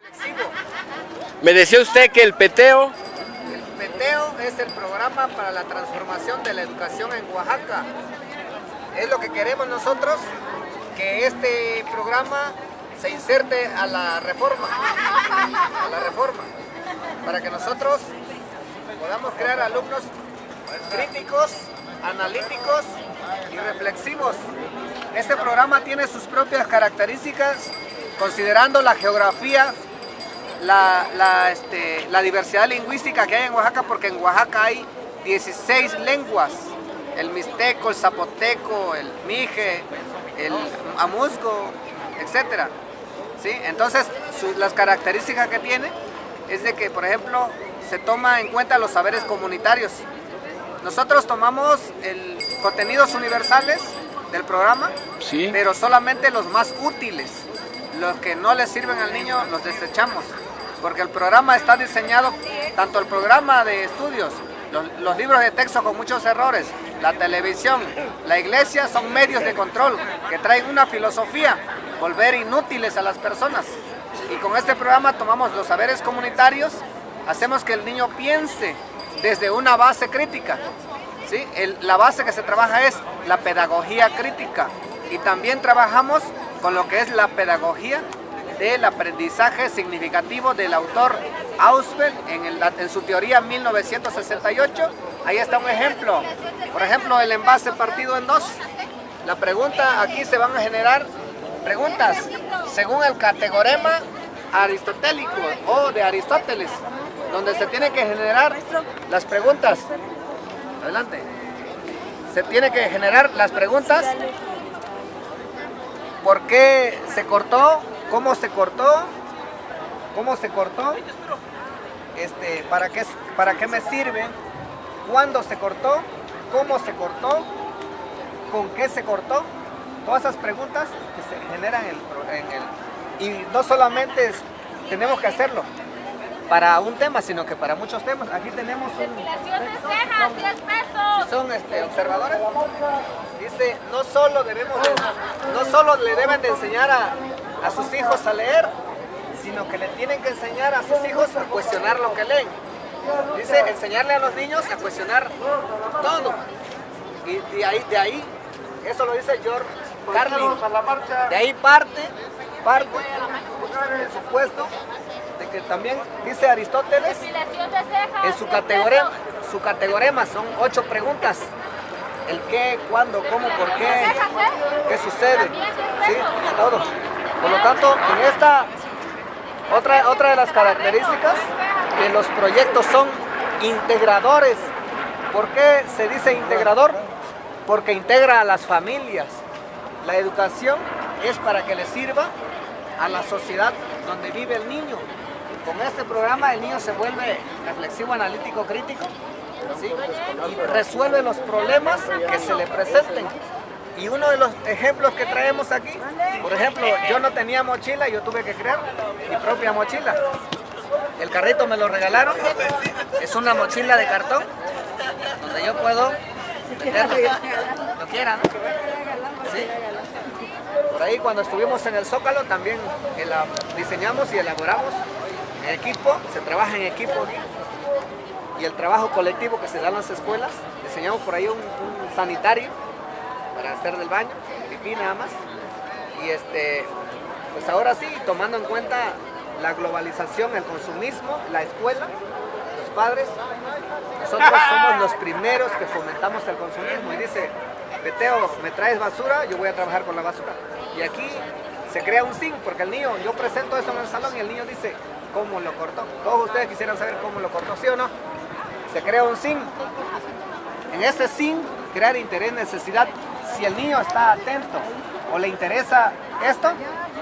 reflexivo. Me decía usted que el peteo... El peteo es el programa para la transformación de la educación en Oaxaca. Es lo que queremos nosotros, que este programa se inserte a la reforma, para que nosotros podamos crear alumnos críticos, analíticos y reflexivos. Este programa tiene sus propias características, considerando la geografía, la diversidad lingüística que hay en Oaxaca, porque en Oaxaca hay 16 lenguas, el mixteco, el zapoteco, el mije, el amuzgo, etc. ¿Sí? Entonces, las características que tiene es de que, por ejemplo, se toma en cuenta los saberes comunitarios. Nosotros tomamos contenidos universales del programa, Sí. pero solamente los más útiles. Los que no le sirven al niño los desechamos, porque el programa está diseñado, tanto el programa de estudios, los libros de texto con muchos errores, la televisión, la iglesia son medios de control que traen una filosofía, volver inútiles a las personas. Y con este programa tomamos los saberes comunitarios, hacemos que el niño piense desde una base crítica. ¿Sí? La base que se trabaja es la pedagogía crítica, y también trabajamos con lo que es la pedagogía del aprendizaje significativo del autor Ausubel en su teoría 1968. Ahí está un ejemplo. Por ejemplo, el envase partido en dos. La pregunta, aquí se van a generar preguntas según el categorema aristotélico o de Aristóteles, donde se tiene que generar las preguntas. Adelante. Se tiene que generar las preguntas. ¿Por qué se cortó? ¿Cómo se cortó? ¿Cómo se cortó? ¿Para qué me sirve? ¿Cuándo se cortó? ¿Cómo se cortó? ¿Con qué se cortó? Todas esas preguntas que se generan y no solamente tenemos que hacerlo para un tema, sino que para muchos temas. Aquí tenemos Depilación de cejas, 10 pesos. son observadores. Dice, no solo le deben de enseñar a sus hijos a leer, sino que le tienen que enseñar a sus hijos a cuestionar lo que leen. Dice, enseñarle a los niños a cuestionar todo. Y de ahí, eso lo dice George Carlin. De ahí parte el supuesto de que también dice Aristóteles Depilación de cejas. en su categorema son 8 preguntas: el qué, cuándo, cómo, por qué sucede, ¿sí? Todo. Por lo tanto, en esta otra de las características, que los proyectos son integradores. ¿Por qué se dice integrador? Porque integra a las familias. La educación es para que le sirva a la sociedad donde vive el niño. Con este programa el niño se vuelve reflexivo, analítico, crítico, ¿sí? Y resuelve los problemas que se le presenten. Y uno de los ejemplos que traemos aquí, por ejemplo, yo no tenía mochila, yo tuve que crear mi propia mochila. El carrito me lo regalaron, es una mochila de cartón, donde yo puedo meterlo, lo quiera, ¿no? ¿Sí? Por ahí cuando estuvimos en el Zócalo también diseñamos y elaboramos en equipo, se trabaja en equipo aquí. Y el trabajo colectivo que se da en las escuelas, diseñamos por ahí un sanitario para hacer del baño, pipí nada más. Y pues ahora sí, tomando en cuenta la globalización, el consumismo, la escuela, los padres, nosotros somos los primeros que fomentamos el consumismo. Y dice, Peteo, ¿me traes basura? Yo voy a trabajar con la basura. Y aquí se crea un zinc, porque el niño, yo presento eso en el salón y el niño dice, ¿cómo lo cortó? Todos ustedes quisieran saber cómo lo cortó, ¿sí o no? Se crea un zinc. En ese zinc, crear interés, necesidad. Si el niño está atento o le interesa esto,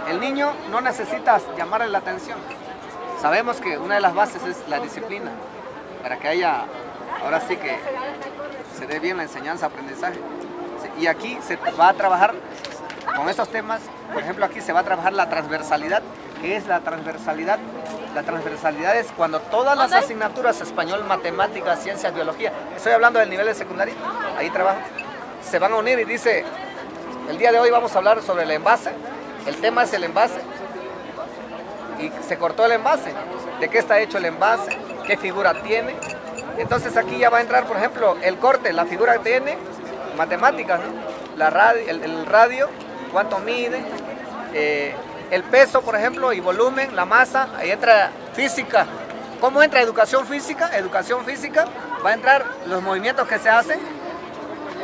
el niño no necesita llamarle la atención. Sabemos que una de las bases es la disciplina, para que haya, ahora sí que se dé bien la enseñanza, aprendizaje. Y aquí se va a trabajar con estos temas, por ejemplo aquí se va a trabajar la transversalidad. ¿Qué es la transversalidad? La transversalidad es cuando todas las asignaturas, español, matemáticas, ciencias, biología, estoy hablando del nivel de secundaria, ahí trabajo, se van a unir y dice, el día de hoy vamos a hablar sobre el envase, el tema es el envase, y se cortó el envase. ¿De qué está hecho el envase? ¿Qué figura tiene? Entonces aquí ya va a entrar, por ejemplo, el corte, la figura que tiene, matemáticas, ¿no? El radio, cuánto mide, el peso, por ejemplo, y volumen, la masa. Ahí entra física. ¿Cómo entra educación física? Educación física va a entrar los movimientos que se hacen,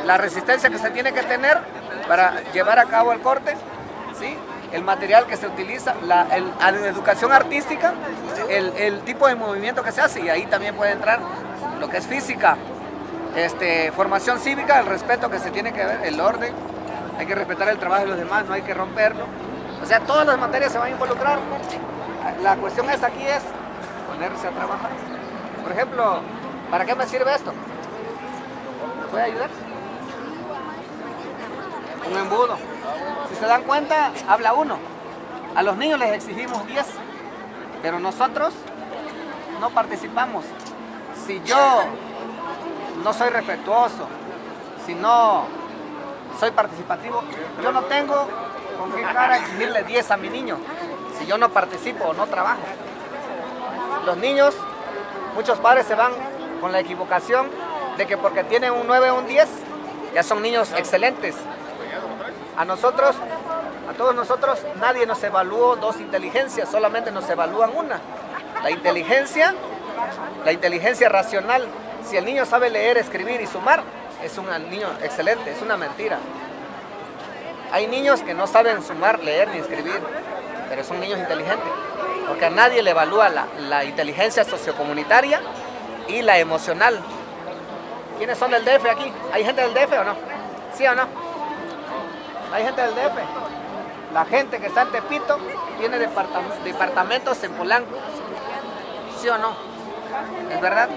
la resistencia que se tiene que tener para llevar a cabo el corte, ¿sí? El material que se utiliza, la educación artística, el tipo de movimiento que se hace, y ahí también puede entrar lo que es física, formación cívica, el respeto que se tiene que ver, el orden, hay que respetar el trabajo de los demás, no hay que romperlo. O sea, todas las materias se van a involucrar. La cuestión aquí es ponerse a trabajar. Por ejemplo, ¿para qué me sirve esto? ¿Me puede ayudar? Un embudo. Si se dan cuenta, habla uno. A los niños les exigimos 10, pero nosotros no participamos. Si yo no soy respetuoso, si no soy participativo, yo no tengo con qué cara exigirle 10 a mi niño si yo no participo o no trabajo. Los niños, muchos padres se van con la equivocación de que porque tienen un 9 o un 10, ya son niños excelentes. A nosotros, a todos nosotros, nadie nos evaluó 2 inteligencias, solamente nos evalúan una. La inteligencia racional. Si el niño sabe leer, escribir y sumar, es un niño excelente, es una mentira. Hay niños que no saben sumar, leer ni escribir, pero son niños inteligentes, porque a nadie le evalúa la inteligencia sociocomunitaria y la emocional. ¿Quiénes son del DF aquí? ¿Hay gente del DF o no? ¿Sí o no? ¿Hay gente del DF? La gente que está en Tepito tiene departamentos en Polanco. ¿Sí o no? ¿Es verdad?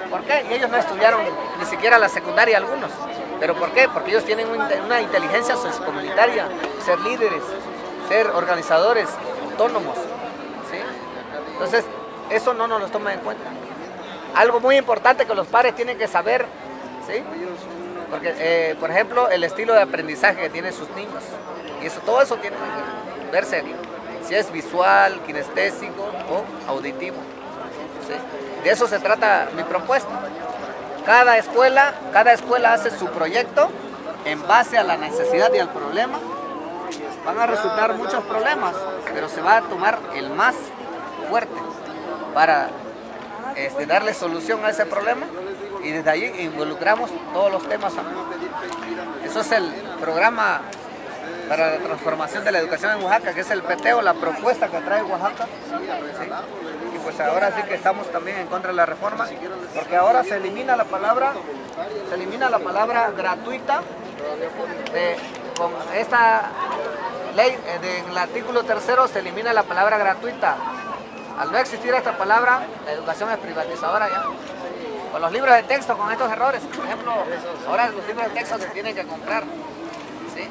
¿Por qué? Y ellos no estudiaron ni siquiera la secundaria algunos. ¿Pero por qué? Porque ellos tienen una inteligencia sociocomunitaria, ser líderes, ser organizadores, autónomos, ¿sí? Entonces, eso no nos lo toman en cuenta. Algo muy importante que los padres tienen que saber, ¿sí? Porque, por ejemplo, el estilo de aprendizaje que tienen sus niños. Y todo eso tiene que verse aquí. Si es visual, kinestésico o auditivo, ¿sí? De eso se trata mi propuesta. Cada escuela hace su proyecto en base a la necesidad y al problema. Van a resultar muchos problemas, pero se va a tomar el más fuerte para darle solución a ese problema, y desde allí involucramos todos los temas. Eso es el programa para la transformación de la educación en Oaxaca, que es el PTEO, la propuesta que trae Oaxaca, ¿sí? Y pues ahora sí que estamos también en contra de la reforma, porque ahora se elimina la palabra gratuita con esta ley. En el artículo 3 se elimina la palabra gratuita. Al no existir esta palabra, la educación es privatizadora ya. Con los libros de texto con estos errores, por ejemplo, ahora los libros de texto se tienen que comprar, ¿sí?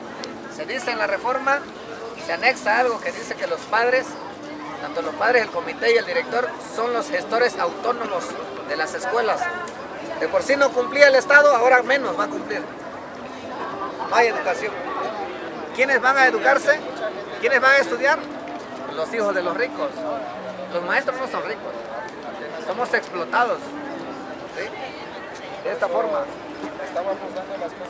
Se dice en la reforma, se anexa algo que dice que los padres, tanto los padres, el comité y el director, son los gestores autónomos de las escuelas. De por sí no cumplía el Estado, ahora menos va a cumplir. No hay educación. ¿Quiénes van a educarse? ¿Quiénes van a estudiar? Los hijos de los ricos. Los maestros no son ricos, somos explotados, ¿sí? De esta forma.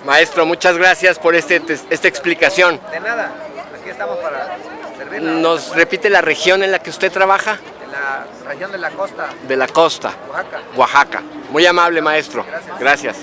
Maestro, muchas gracias por esta explicación. De nada, aquí estamos para servirle. ¿Nos repite la región en la que usted trabaja? En la región de la costa. De la costa. Oaxaca. Oaxaca. Muy amable, maestro. Gracias.